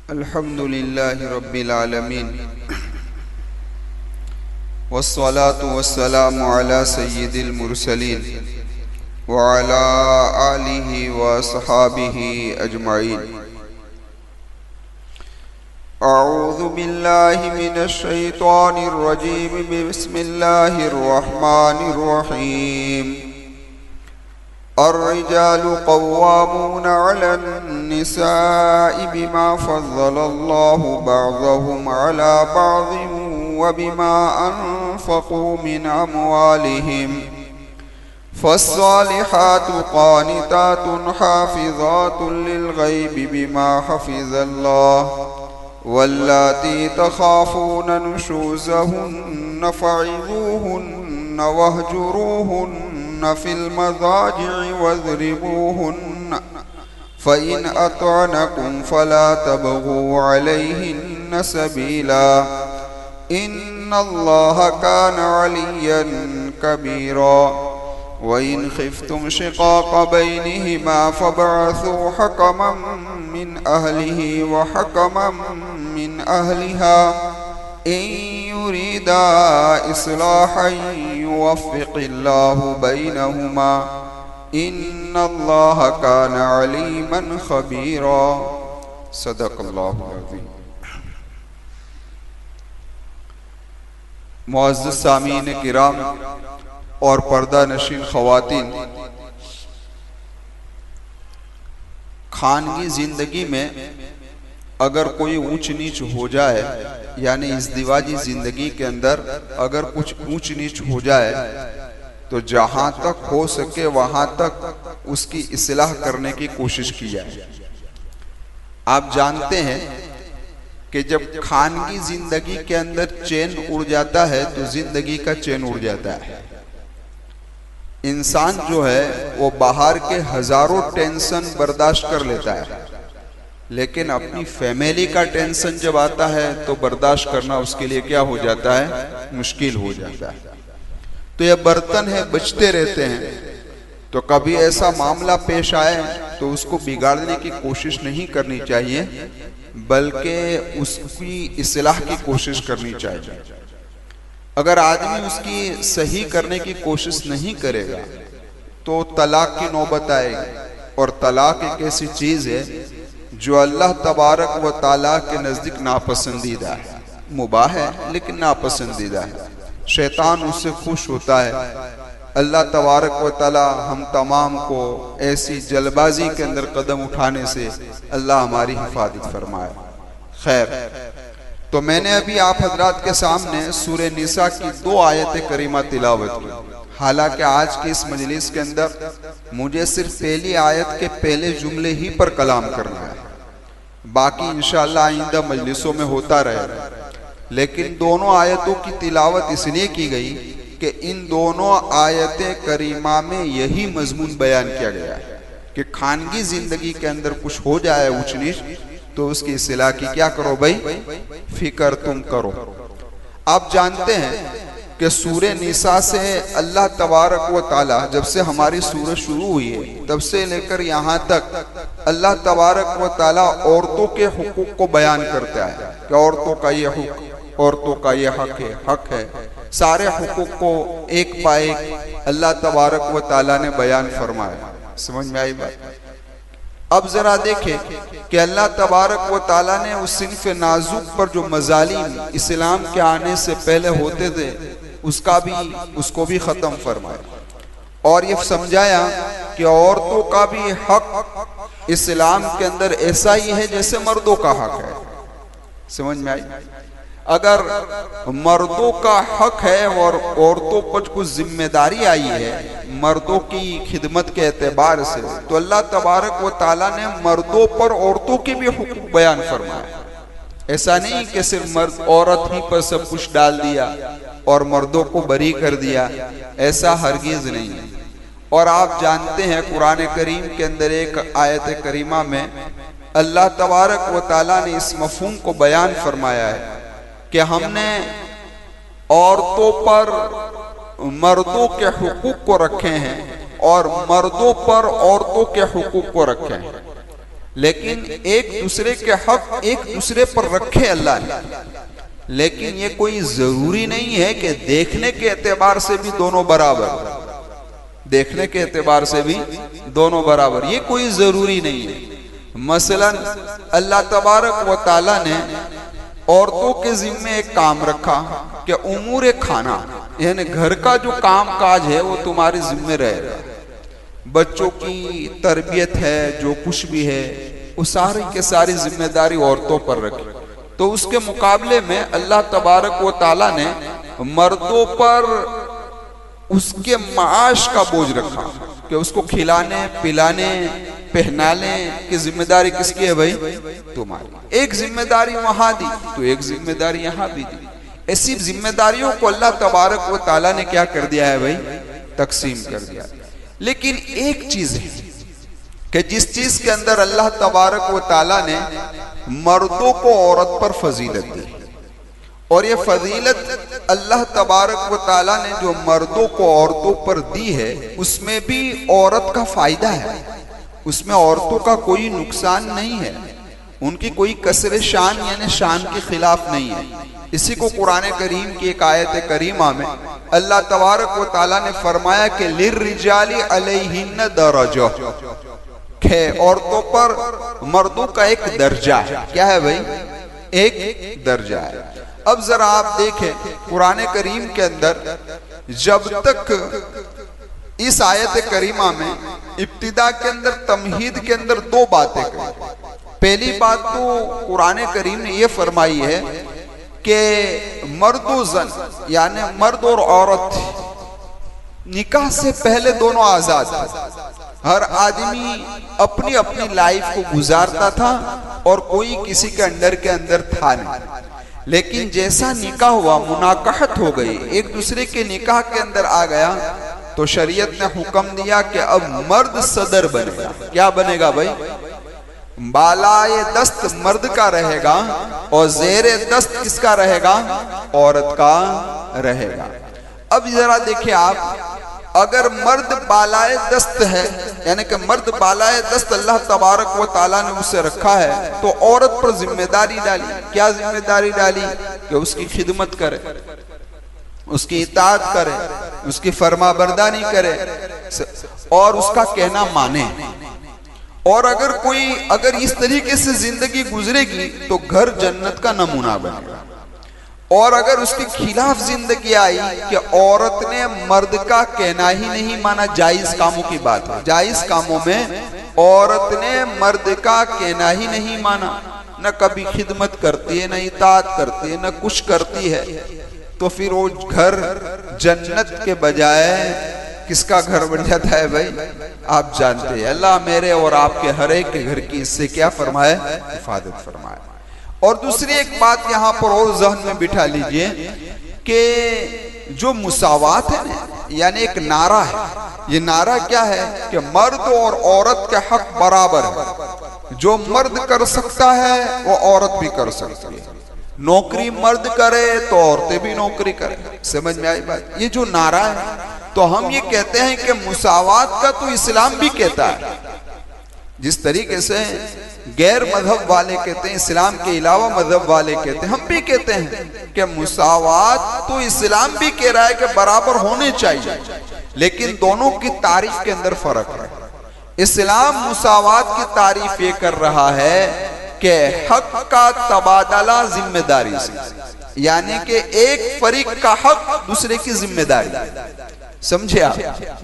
الحمد لله رب العالمين والصلاة والسلام على سيد المرسلين وعلى آله وصحابه أجمعين. أعوذ بالله من الشيطان الرجيم. بسم الله الرحمن الرحيم. الرجال قوامون على النساء بما فضل الله بعضهم على بعض وبما أنفقوا من أموالهم. فالصالحات قانتات حافظات للغيب بما حفظ الله. واللاتي تخافون نشوزهن فعظوهن واهجروهن في المضاجع واضربوهن فإن أطعنكم فلا تبغوا عليهن سبيلا إن الله كان عليا كبيرا. وإن خفتم شقاق بينهما فابعثوا حكما من أهله وحكما من أهلها إن يريدا إصلاحا يوفق الله بينهما إن الله كان عليما خبيرا. صدق الله العظيم. معزز سامعین کرام اور پردہ نشین خواتین، خانگی زندگی میں اگر کوئی اونچ نیچ ہو جائے، یعنی ازدواجی زندگی کے اندر اگر کچھ اونچ نیچ ہو جائے تو جہاں تک ہو سکے وہاں تک اس کی اصلاح کرنے کی کوشش کی جائے. آپ جانتے ہیں کہ جب خانگی زندگی کے اندر چین اڑ جاتا ہے تو زندگی کا چین اڑ جاتا ہے. انسان جو ہے وہ باہر کے ہزاروں ٹینشن برداشت کر لیتا ہے، لیکن اپنی فیملی کا ٹینشن جب آتا ہے تو برداشت کرنا اس کے لیے کیا ہو جاتا ہے؟ مشکل ہو جاتا ہے. تو یہ برتن ہے، بچتے رہتے ہیں، تو کبھی ایسا معاملہ پیش آئے تو اس کو بگاڑنے کی کوشش نہیں کرنی چاہیے، بلکہ اس کی اصلاح کی کوشش کرنی چاہیے. اگر آدمی اس کی صحیح کرنے کی کوشش نہیں کرے گا تو طلاق کی نوبت آئے گی. اور طلاق ایک ایسی چیز ہے جو اللہ تبارک و تعالیٰ کے نزدیک ناپسندیدہ ہے. مباح ہے لیکن ناپسندیدہ ہے. شیطان اس سے خوش ہوتا ہے. اللہ تبارک و تعالیٰ ہم تمام کو ایسی جلد بازی کے اندر قدم اٹھانے سے اللہ ہماری حفاظت فرمائے. خیر، تو میں نے ابھی آپ حضرات کے سامنے سورہ نساء کی 2 آیت کریمہ تلاوت کی. حالانکہ آج کی اس مجلس کے اندر مجھے صرف پہلی آیت کے پہلے جملے ہی پر کلام کرنا ہے، باقی انشاءاللہ آئندہ مجلسوں میں ہوتا رہے گا. لیکن دونوں آیتوں کی تلاوت اس لیے کی گئی کہ ان دونوں آیت کریمہ میں یہی مضمون بیان کیا گیا ہے کہ خانگی زندگی کے اندر کچھ ہو جائے اونچ نیچ تو اس کی اصلاح کی کیا کرو بھائی؟ فکر تم کرو. آپ جانتے ہیں کہ سورہ نساء سے اللہ تبارک و تعالی جب سے ہماری سورہ شروع ہوئی ہے تب سے لے کر یہاں تک اللہ تبارک و تعالی عورتوں کے حقوق کو بیان کرتا ہے کہ عورتوں کا یہ حق، عورتوں کا یہ حق ہے. سارے حقوق کو ایک پائے اللہ تبارک و تعالی نے بیان فرمایا. سمجھ میں آئی بات؟ اب ذرا دیکھیں کہ اللہ تبارک و تعالیٰ نے اس صنف نازک پر جو مظالم اسلام کے آنے سے پہلے ہوتے تھے اس کو بھی ختم فرمایا، اور یہ سمجھایا کہ عورتوں کا بھی حق اسلام کے اندر ایسا ہی ہے جیسے مردوں کا حق ہے. سمجھ میں آئی؟ اگر مردوں کا حق ہے اور عورتوں پر کچھ ذمہ داری آئی ہے مردوں کی خدمت کے اعتبار سے، تو اللہ تبارک و تعالیٰ نے مردوں پر عورتوں کے بھی حقوق بیان فرمایا. ایسا نہیں کہ صرف مرد عورت ہی پر سب کچھ ڈال دیا اور مردوں کو بری کر دیا، ایسا ہرگز نہیں ہے. اور آپ جانتے ہیں قرآن کریم کے اندر ایک آیت کریمہ میں اللہ تبارک و تعالیٰ نے اس مفہوم کو بیان فرمایا ہے کہ ہم نے عورتوں پر مردوں کے حقوق کو رکھے ہیں اور مردوں پر عورتوں کے حقوق کو رکھے ہیں. لیکن ایک دوسرے کے حق ایک دوسرے پر رکھے اللہ نے، لیکن یہ کوئی ضروری نہیں ہے کہ دیکھنے کے اعتبار سے بھی دونوں برابر، دیکھنے کے اعتبار سے بھی دونوں برابر، یہ کوئی ضروری نہیں ہے۔ مثلا اللہ تبارک و تعالیٰ نے عورتوں کے ذمے ایک کام رکھا کہ امور کھانا، یعنی گھر کا جو کام کاج ہے وہ تمہارے ذمے رہے گا، بچوں کی تربیت ہے، جو کچھ بھی ہے وہ ساری کے ساری ذمہ داری عورتوں پر رکھی۔ تو اس کے مقابلے میں اللہ تبارک و تعالیٰ نے مردوں پر اس کے معاش کا بوجھ رکھا کہ اس کو کھلانے پلانے پہنانے کی ذمہ داری کس کی ہے بھائی؟ تمہاری۔ ایک ذمہ داری وہاں دی تو ایک ذمہ داری یہاں بھی دی، ایسی ذمہ داریوں کو اللہ تبارک و تعالیٰ نے کیا کر دیا ہے بھائی؟ تقسیم کر دیا۔ لیکن ایک چیز ہے کہ جس چیز کے اندر اللہ تبارک و تعالیٰ نے مردوں کو عورت پر فضیلت دی، اور یہ فضیلت اللہ تبارک و تعالیٰ نے جو مردوں کو عورتوں پر دی ہے اس میں بھی عورت کا فائدہ ہے، اس میں عورتوں کا کوئی نقصان نہیں ہے، ان کی کوئی کسر شان یعنی شان کے خلاف نہیں ہے۔ اسی کو قرآن کریم کی ایک آیت کریمہ میں اللہ تبارک و تعالیٰ نے فرمایا کہ لِلرِّجَالِ عَلَيْهِنَّ دَرَجَةٌ، کہ عورتوں پر مردوں کا ایک درجہ ہے۔ کیا ہے بھائی؟ ایک درجہ ہے۔ اب ذرا آپ دیکھیں قرآن کریم کے اندر جب تک اس آیت کریمہ میں ابتدا کے اندر تمہید کے اندر دو باتیں کریں۔ پہلی بات تو قرآن کریم نے یہ فرمائی ہے کہ مرد و زن یعنی مرد اور عورت نکاح سے پہلے دونوں آزاد تھے، ہر آدمی اپنی اپنی لائف کو گزارتا تھا اور کوئی کسی کے انڈر کے اندر تھا نہیں۔ لیکن جیسا نکاح ہوا، مناکحت ہو گئی، ایک دوسرے کے نکاح کے اندر آ گیا، تو شریعت نے حکم دیا کہ اب مرد صدر بنے گا۔ کیا بنے گا بھائی؟ بالائے دست مرد کا رہے گا اور زیر دست کس کا رہے گا؟ عورت کا رہے گا۔ اب ذرا دیکھیں آپ، اگر مرد بالائے دست ہے یعنی کہ مرد بالائے دست اللہ تبارک و تعالیٰ نے اسے رکھا ہے، تو عورت پر ذمہ داری ڈالی۔ کیا ذمہ داری ڈالی؟ کہ اس کی خدمت کرے، اس کی اطاعت کرے، اس کی فرما برداری کرے اور اس کا کہنا مانے۔ اور اگر اس طریقے سے زندگی گزرے گی تو گھر جنت کا نمونہ بنے گا۔ اور اگر اس کے خلاف زندگی آئی کہ عورت نے مرد کا کہنا ہی نہیں مانا، جائز کاموں کی بات ہے، جائز کاموں میں عورت نے مرد کا کہنا ہی نہیں مانا، نہ کبھی خدمت کرتی ہے، نہ اطاعت کرتی ہے، نہ کچھ کرتی ہے، تو پھر وہ گھر جنت کے بجائے کس کا گھر بن جاتا ہے بھائی؟ آپ جانتے ہیں۔ اللہ میرے اور آپ کے ہر ایک کے گھر کی اس سے کیا فرمائے؟ حفاظت فرمائے۔ اور دوسری ایک بات یہاں پر اور ذہن میں بٹھا لیجئے کہ جو مساوات ہے نا، یعنی ایک نعرہ ہے، یہ نعرہ کیا ہے کہ مرد اور عورت کے حق برابر ہے، جو مرد کر سکتا ہے وہ عورت بھی کر سکتی ہے، نوکری مرد کرے تو عورتیں بھی نوکری کریں۔ سمجھ میں آئی بات؟ یہ جو نعرہ ہے، تو ہم یہ کہتے ہیں کہ مساوات کا تو اسلام بھی کہتا ہے، جس طریقے سے غیر مذہب والے کہتے ہیں، اسلام کے علاوہ مذہب والے کہتے ہیں، ہم بھی کہتے ہیں کہ مساوات تو اسلام بھی کہہ رہا ہے کہ برابر ہونے چاہیے، لیکن دونوں کی تعریف کے اندر فرق ہے۔ اسلام مساوات کی تعریف یہ کر رہا ہے کہ حق کا تبادلہ ذمہ داری سے، یعنی کہ ایک فریق کا حق دوسرے کی ذمہ داری، سمجھے آپ؟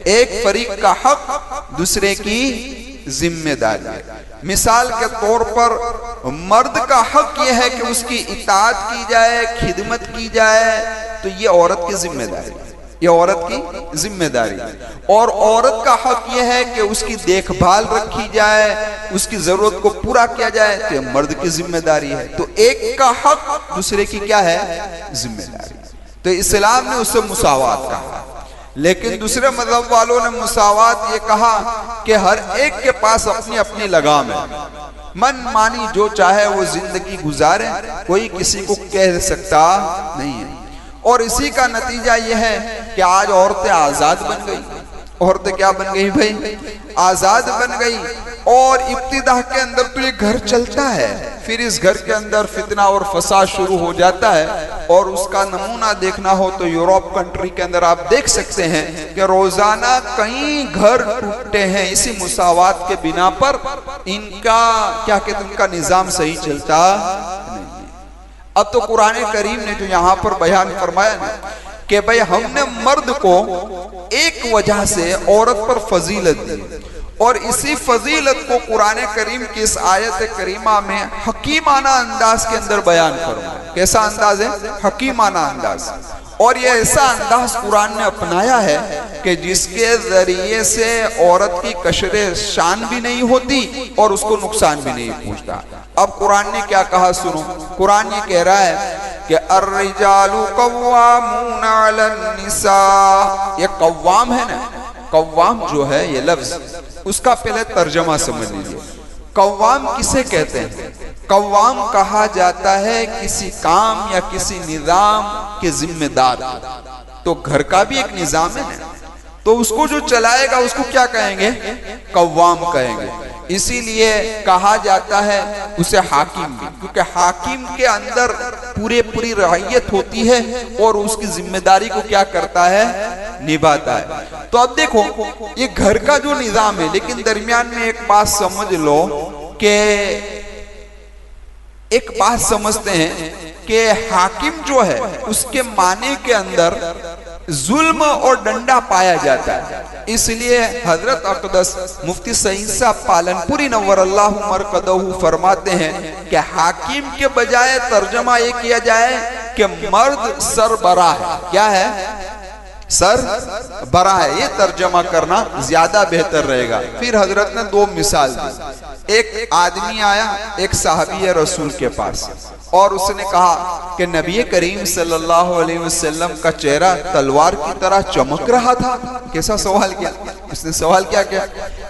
ایک فریق کا حق دوسرے کی ذمہ داری ہے۔ مثال کے طور پر مرد کا حق یہ ہے کہ اس کی اطاعت کی جائے، خدمت کی جائے، تو یہ عورت کی ذمہ داری ہے، یہ عورت کی ذمہ داری ہے۔ اور عورت کا حق یہ ہے کہ اس کی دیکھ بھال رکھی جائے، اس کی ضرورت کو پورا کیا جائے، تو یہ مرد کی ذمہ داری ہے۔ تو ایک کا حق دوسرے کی کیا ہے؟ ذمہ داری۔ تو اسلام نے اسے مساوات کہا، لیکن دوسرے مذہب والوں نے مساوات یہ کہا کہ ہر ایک کے پاس اپنی اپنی لگام ہے، من مانی جو چاہے وہ زندگی گزارے، کوئی کسی کو کہہ سکتا نہیں ہے۔ اور اسی کا نتیجہ یہ ہے کہ آج عورتیں آزاد بن گئی، عورتیں کیا بن گئی بھائی؟ آزاد بن گئی. اور ابتدا کے اندر تو یہ گھر چلتا ہے، پھر اس گھر کے اندر فتنہ اور فساد شروع ہو جاتا ہے. اور اس کا نمونہ دیکھنا ہو تو یورپ کنٹری کے اندر آپ دیکھ سکتے ہیں کہ روزانہ کئی گھر ٹوٹتے ہیں اسی مساوات کے بنا پر. ان کا کیا کہتے ہیں، ان کا نظام صحیح چلتا نہیں. اب تو قرآن کریم نے جو یہاں پر بیان فرمایا نا کہ بھئی ہم نے مرد کو ایک وجہ سے عورت پر فضیلت دی، اور اسی فضیلت کو قرآن کریم کی اس آیت کریمہ میں حکیمانہ انداز کے اندر بیان فرمایا. کیسا انداز ہے؟ حکیمانہ انداز. اور یہ ایسا انداز قرآن نے اپنایا ہے کہ جس کے ذریعے سے عورت کی کشر شان بھی نہیں ہوتی اور اس کو نقصان بھی نہیں پہنچتا. اب قرآن نے کیا کہا سنو. قرآن یہ کہہ رہا ہے کہ الرجال قوامون علی النساء. یہ قوام ہے نا، قوام جو ہے یہ لفظ، اس کا پہلے ترجمہ سمجھ لیجیے. قوام کسے کہتے ہیں؟ قوام کہا جاتا ہے کسی کام یا کسی نظام کے ذمہ دار. تو گھر کا بھی ایک نظام ہے نا، تو اس کو جو چلائے گا اس کو کیا کہیں گے؟ قوام کہیں گے. اسی لیے کہا جاتا ہے اسے حاکم بھی، کیونکہ حاکم کے اندر پوری رعیت ہوتی ہے اور اس کی ذمہ داری کو کیا کرتا ہے؟ نبھاتا ہے. تو اب دیکھو یہ گھر کا جو نظام ہے، لیکن درمیان میں ایک بات سمجھ لو کہ ایک بات سمجھتے ہیں کہ حاکم جو ہے اس کے معنی کے اندر ظلم اور ڈنڈا پایا جاتا ہے. اس لیے حضرت اقدس مفتی سعید صاحب پالنپوری نور اللہ مرقدہ فرماتے ہیں کہ حاکم کے بجائے ترجمہ یہ کیا جائے کہ مرد سربراہ ہے. کیا ہے؟ سر برا ہے. یہ ترجمہ کرنا زیادہ بہتر رہے گا. پھر حضرت نے دو مثال دی. ایک آدمی آیا ایک صحابی رسول کے پاس اور اس نے کہا کہ نبی کریم صلی اللہ علیہ وسلم کا چہرہ تلوار کی طرح چمک رہا تھا. کیسا سوال کیا اس نے؟ سوال کیا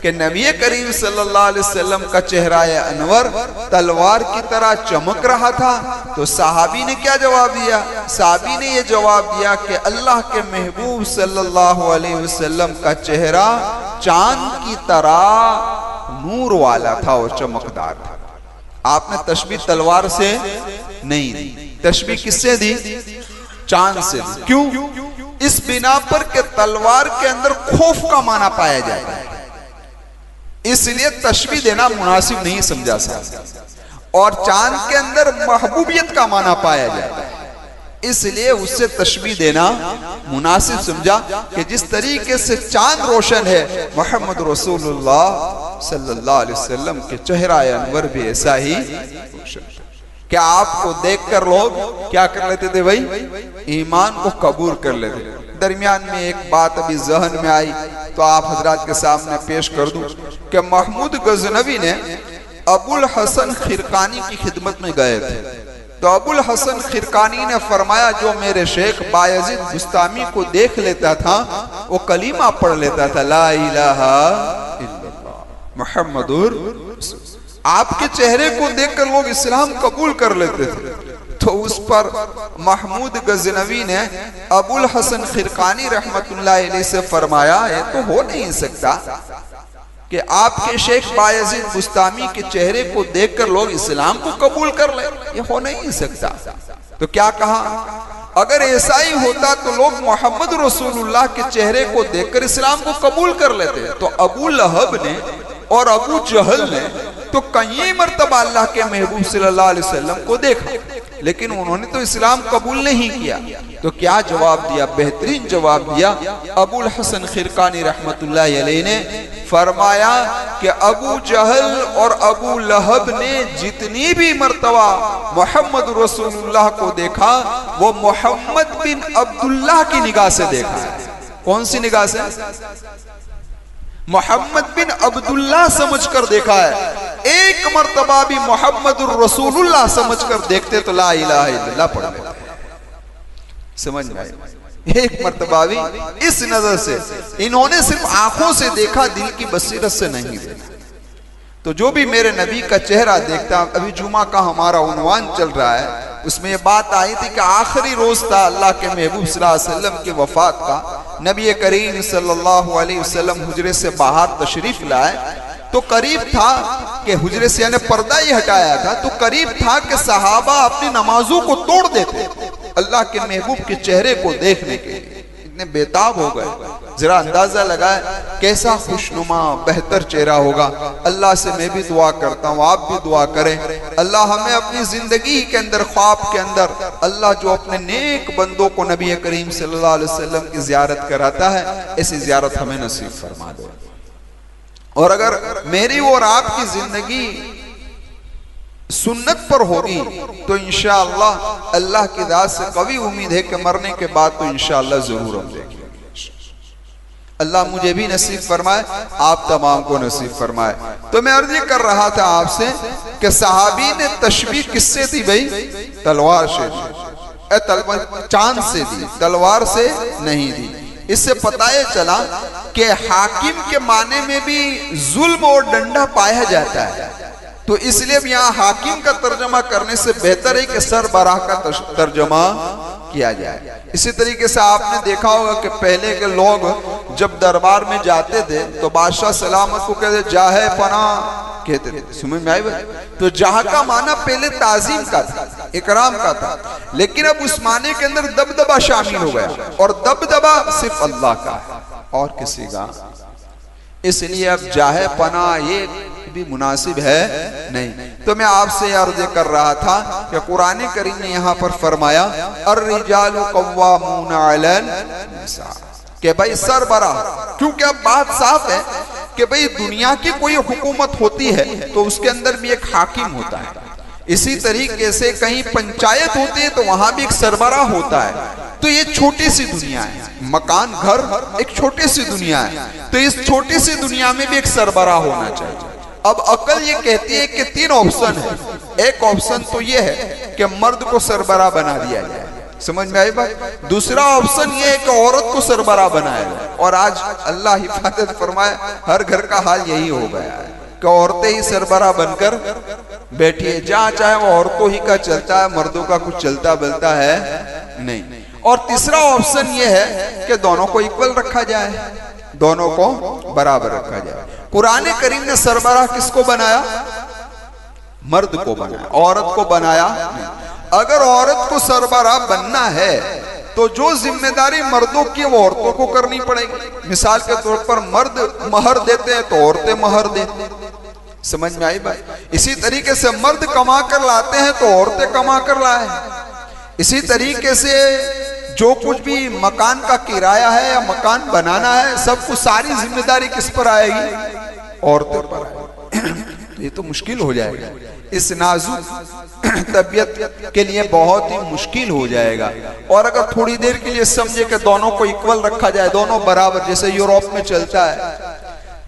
کہ نبی کریم صلی اللہ علیہ وسلم کا چہرہ انور تلوار کی طرح چمک رہا تھا. تو صحابی نے کیا جواب دیا؟ صحابی نے یہ جواب دیا کہ اللہ کے محبوب صلی اللہ علیہ وسلم کا چہرہ چاند کی طرح نور والا تھا اور چمکدار تھا. آپ نے تشبیہ تلوار سے نہیں دی، تشبیہ کس سے دی؟ چاند سے دی. کیوں؟ اس بنا پر کہ تلوار کے اندر خوف کا معنی پایا جاتا ہے، اس لیے تشبیہ دینا مناسب نہیں سمجھا سکتا. اور چاند کے اندر محبوبیت کا معنی پایا جاتا ہے، اس لیے اس سے تشبیہ دینا مناسب سمجھا کہ جس طریقے سے چاند روشن ہے محمد رسول اللہ صلی اللہ علیہ وسلم کے چہرہ انور بھی ایسا ہی روشن. کیا آپ کو دیکھ کر لوگ کیا کر لیتے تھے بھائی؟ ایمان کو قبول کر لیتے. درمیان میں ایک بات ابھی ذہن میں آئی تو آپ حضرات کے سامنے پیش کر دوں کہ محمود غزنوی نے ابو الحسن خرقانی کی خدمت میں گئے تھے. تو ابو الحسن خرقانی نے فرمایا جو میرے شیخ بایزید بستامی کو دیکھ لیتا تھا وہ کلمہ پڑھ لیتا تھا، لا الہ الا اللہ محمد رسول. آپ کے چہرے کو دیکھ کر لوگ اسلام قبول کر لیتے تھے. تو اس پر محمود غزنوی نے ابو الحسن خرقانی رحمت اللہ علیہ سے فرمایا یہ تو ہو نہیں سکتا کہ آپ کے شیخ بایزید بستامی کے چہرے کو دیکھ کر لوگ اسلام کو قبول کر لیں، یہ ہو نہیں سکتا. تو کیا کہا؟ اگر ایسا ہی ہوتا تو لوگ محمد رسول اللہ کے چہرے کو دیکھ کر اسلام کو قبول کر لیتے. تو ابو لہب نے اور ابو جہل نے تو کئی مرتبہ اللہ کے محبوب صلی اللہ علیہ وسلم کو دیکھا لیکن انہوں نے تو اسلام قبول نہیں کیا. تو کیا جواب دیا؟ بہترین جواب دیا. ابو الحسن خرقانی رحمت اللہ علیہ نے فرمایا کہ ابو جہل اور ابو لہب نے جتنی بھی مرتبہ محمد رسول اللہ کو دیکھا وہ محمد بن عبداللہ کی نگاہ سے دیکھا. کون سی نگاہ سے؟ محمد بن عبداللہ سمجھ کر دیکھا ہے. ایک مرتبہ بھی محمد الرسول اللہ سمجھ کر دیکھتے تو لا الہ الا اللہ پڑھ لیتے. سمجھ میں آئے؟ ایک مرتبہ بھی اس نظر سے انہوں نے صرف آنکھوں سے دیکھا، دل کی بصیرت سے نہیں دیکھا. تو جو بھی میرے نبی کا چہرہ دیکھتا، ابھی جمعہ کا ہمارا عنوان چل رہا ہے اس میں یہ بات آئی تھی کہ آخری روز تھا اللہ کے محبوب صلی اللہ علیہ وسلم کی وفات کا. نبی کریم صلی اللہ علیہ وسلم حجرے سے باہر تشریف لائے تو قریب تھا کہ حجرے سے یعنی پردہ ہی ہٹایا تھا تو قریب تھا کہ صحابہ اپنی نمازوں کو توڑ دیتے اللہ کے محبوب کے چہرے کو دیکھنے کے لیے. اتنے بیتاب ہو گئے. ذرا اندازہ لگائے کیسا خوشنما بہتر چہرہ ہوگا. اللہ سے میں بھی دعا کرتا ہوں, آپ بھی دعا کریں, اللہ ہمیں اپنی زندگی کے اندر, خواب کے اندر, اللہ جو اپنے نیک بندوں کو نبی کریم صلی اللہ علیہ وسلم کی زیارت کراتا ہے ایسی زیارت ہمیں نصیب فرما دے. اور اگر میری اور آپ کی زندگی سنت پر ہوگی تو انشاءاللہ اللہ کی ذات سے قوی امید ہے کہ مرنے کے بعد تو انشاءاللہ ضرور ہم دیکھیں گے. اللہ مجھے بھی نصیب فرمائے, آپ تمام کو نصیب فرمائے. تو میں عرض کر رہا تھا آپ سے کہ صحابی نے تشبیہ کس سے دی بھائی؟ تلوار سے دی. چاند سے دی, تلوار سے نہیں دی. اس سے پتہ یہ چلا کہ حاکم کے معنی میں بھی ظلم اور ڈنڈا پایا جاتا ہے. تو اس لیے یہاں حاکم کا ترجمہ کرنے سے بہتر ہے کہ سربراہ کا ترجمہ کیا جائے. اسی طریقے سے آپ نے دیکھا ہوگا کہ پہلے کے لوگ جب دربار میں جاتے تھے تو بادشاہ سلامت کو کہتے جاہے پناہ کہتے تھے. سمجھ میں آئی بات؟ تو جاہ کا معنی پہلے تعظیم کا تھا, اکرام کا تھا, لیکن اب اس معنی کے اندر دبدبہ شامل ہو گیا اور دبدبہ صرف اللہ کا ہے اور کسی کا. اس لیے اب جاہے پناہ یہ بھی مناسب ہے نہیں. تو میں آپ سے عرض کر رہا تھا کہ قرآن کریم نے یہاں پر فرمایا الرجال قوامون علی النساء کہ بھائی سربراہ, کیونکہ اب بات صاف ہے کہ بھائی دنیا کی کوئی حکومت ہوتی ہے تو اس کے اندر بھی ایک حاکم ہوتا ہے. اسی طریقے سے کہیں پنچایت ہوتی ہے تو وہاں بھی ایک سربراہ ہوتا ہے. تو یہ چھوٹی سی دنیا ہے, مکان گھر ایک چھوٹی سی دنیا ہے, تو اس چھوٹی سی دنیا میں بھی ایک سربراہ ہونا چاہیے. اب عقل یہ کہتی ہے کہ 3 آپشن ہے. ایک آپشن تو یہ ہے کہ مرد کو سربراہ بنا دیا جائے, سمجھ میں آئی بات؟ دوسرا آپشن یہ ہے کہ عورت کو سربراہ بنایا جائے. اور آج اللہ حفاظت فرمائے ہر گھر کا حال یہی ہو گیا ہے کہ عورتیں ہی سربراہ بن کر بیٹھی ہے. جہاں چاہے وہ عورتوں ہی کا چلتا ہے, مردوں کا کچھ چلتا بلتا ہے نہیں. اور تیسرا آپشن یہ ہے کہ دونوں کو ایکول رکھا جائے, دونوں کو برابر رکھا جائے. قرآن کریم نے سربراہ کس کو بنایا؟ مرد کو بنایا, عورت کو بنایا نہیں. اگر عورت کو سربراہ بننا ہے تو جو ذمہ داری مردوں کی وہ عورتوں کو کرنی پڑے گی. مثال کے طور پر مرد مہر دیتے ہیں تو عورتیں مہر دیتے ہیں. سمجھ میں آئی بات؟ اسی طریقے سے مرد کما کر لاتے ہیں تو عورتیں کما کر لائیں. اسی طریقے سے جو کچھ بھی مکان کا کرایہ ہے یا مکان بنانا ہے سب کو ساری ذمہ داری کس پر آئے گی؟ عورتوں پر آئے گی. یہ تو مشکل ہو جائے گا, اس نازک طبیعت کے لیے بہت ہی مشکل ہو جائے گا. اور اگر تھوڑی دیر کے لیے سمجھے کہ دونوں کو ایکول رکھا جائے, دونوں برابر, جیسے یوروپ میں چلتا ہے,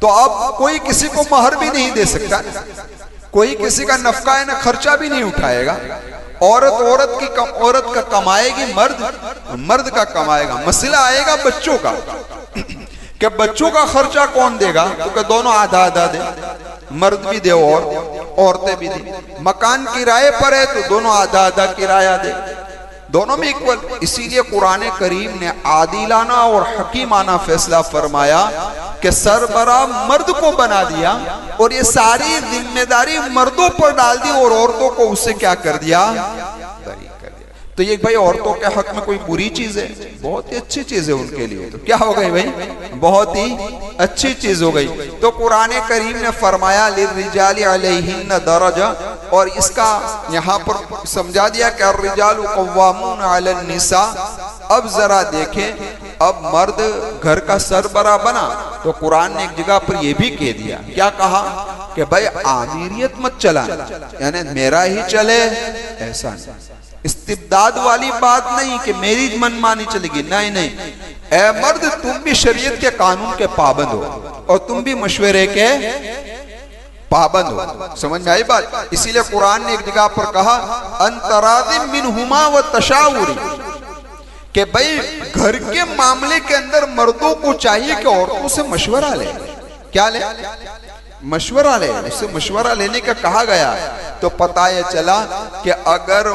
تو اب کوئی کسی کو مہر بھی نہیں دے سکتا, کوئی کسی کا نفقہ نہ خرچہ بھی نہیں اٹھائے گا. عورت کا کمائے گی, مرد کا کمائے گا. مسئلہ آئے گا بچوں کا کہ بچوں کا خرچہ کون دے گا, تو کہ دونوں آدھا آدھا دے, مرد بھی دے اور عورتیں بھی دے. مکان کرائے پر ہے تو دونوں آدھا آدھا کرایہ دے, دونوں میں ایکول. اسی لیے قرآن کریم نے عادلانہ اور حکیمانہ فیصلہ فرمایا کہ سربراہ مرد کو بنا دیا اور یہ ساری ذمہ داری مردوں پر ڈال دی اور عورتوں کو اس سے کیا کر دیا؟ بری کر دیا. تو یہ بھائی عورتوں کے حق میں کوئی بری چیز ہے؟ بہت ہی اچھی چیز ہے ان کے لیے. تو کیا ہو گئی بھائی؟ بہت ہی اچھی چیز ہو گئی. تو قرآن کریم نے فرمایا للرجال علیہن درجہ, اور اس کا یہاں پر سمجھا دیا کہ الرجال قوامون علی النساء. اب ذرا دیکھیں, اب مرد گھر کا سربراہ بنا تو قرآن نے ایک جگہ پر یہ بھی کہہ دیا, کیا کہا کہ بھائی آمیریت مت چلانا, یعنی میرا ہی چلے ایسا نہیں. استبداد والی بات نہیں کہ میری منمانی چلے گی, نہیں نہیں. اے مرد تم بھی شریعت کے قانون کے پابند ہو اور تم بھی مشورے کے پابند ہو. سمجھ میں آئی بات؟ اسی لئے قرآن نے ایک جگہ پر کہا انتراض منہما و تشاوری, کہ بھئی گھر کے معاملے کے اندر مردوں کو چاہیے کہ عورتوں سے مشورہ لے. کیا لے؟ مشورہ لے، اس سے مشورہ لینے کا کہا گیا۔ تو پتہ یہ چلا کہ اگر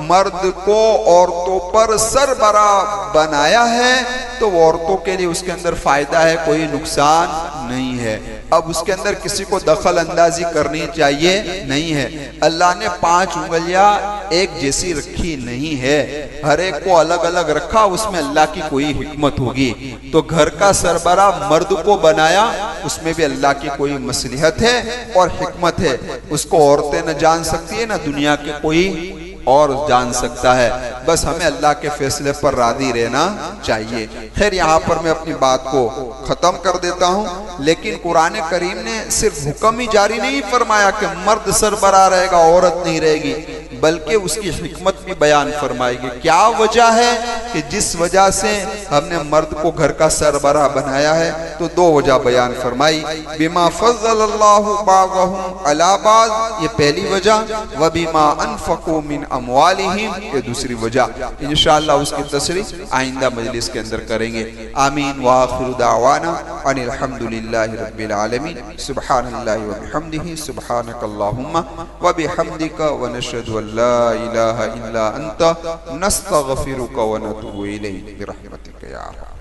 مرد کو عورتوں پر سربراہ بنایا ہے تو عورتوں کے لیے اس کے اندر فائدہ ہے، کوئی نقصان نہیں ہے۔ اب اس کے اندر کسی کو دخل اندازی کرنی چاہیے نہیں ہے۔ اللہ نے 5 انگلیاں ایک جیسی رکھی نہیں ہے، ہر ایک کو الگ الگ رکھا، اس میں اللہ کی کوئی حکمت ہوگی۔ تو گھر کا سربراہ مرد کو بنایا، اس میں بھی اللہ کی کوئی مصلحت ہے اور حکمت ہے۔ اس کو عورتیں نہ جان سکتی ہے، نہ دنیا کے کوئی اور جان سکتا ہے، بس ہمیں اللہ کے فیصلے پر راضی رہنا چاہیے۔ خیر یہاں پر میں اپنی بات کو ختم کر دیتا ہوں، لیکن قرآن کریم نے صرف حکم ہی جاری نہیں فرمایا کہ مرد سربراہ رہے گا، عورت نہیں رہے گی، بلکہ اس کی حکمت بھی بیان فرمائے گی۔ کیا وجہ ہے کہ جس وجہ سے ہم نے مرد کو گھر کا سربراہ بنایا ہے؟ تو 2 وجہ بیان فرمائی۔ بما فضل اللہ بعضهم علی بعض، یہ پہلی وجہ، وبما انفقوا من اموالہم، یہ دوسری وجہ۔ انشاءاللہ اس کی تشریح آئندہ مجلس کے اندر کریں گے۔ آمین وآخر دعوانا ان الحمدللہ رب العالمین۔ سبحان اللہ وبحمدہ، سبحانک اللہم وبحمدک، ونشہد ان لا الہ الا انت، نستغفرک ونتوب الیک برحمتک یا رب۔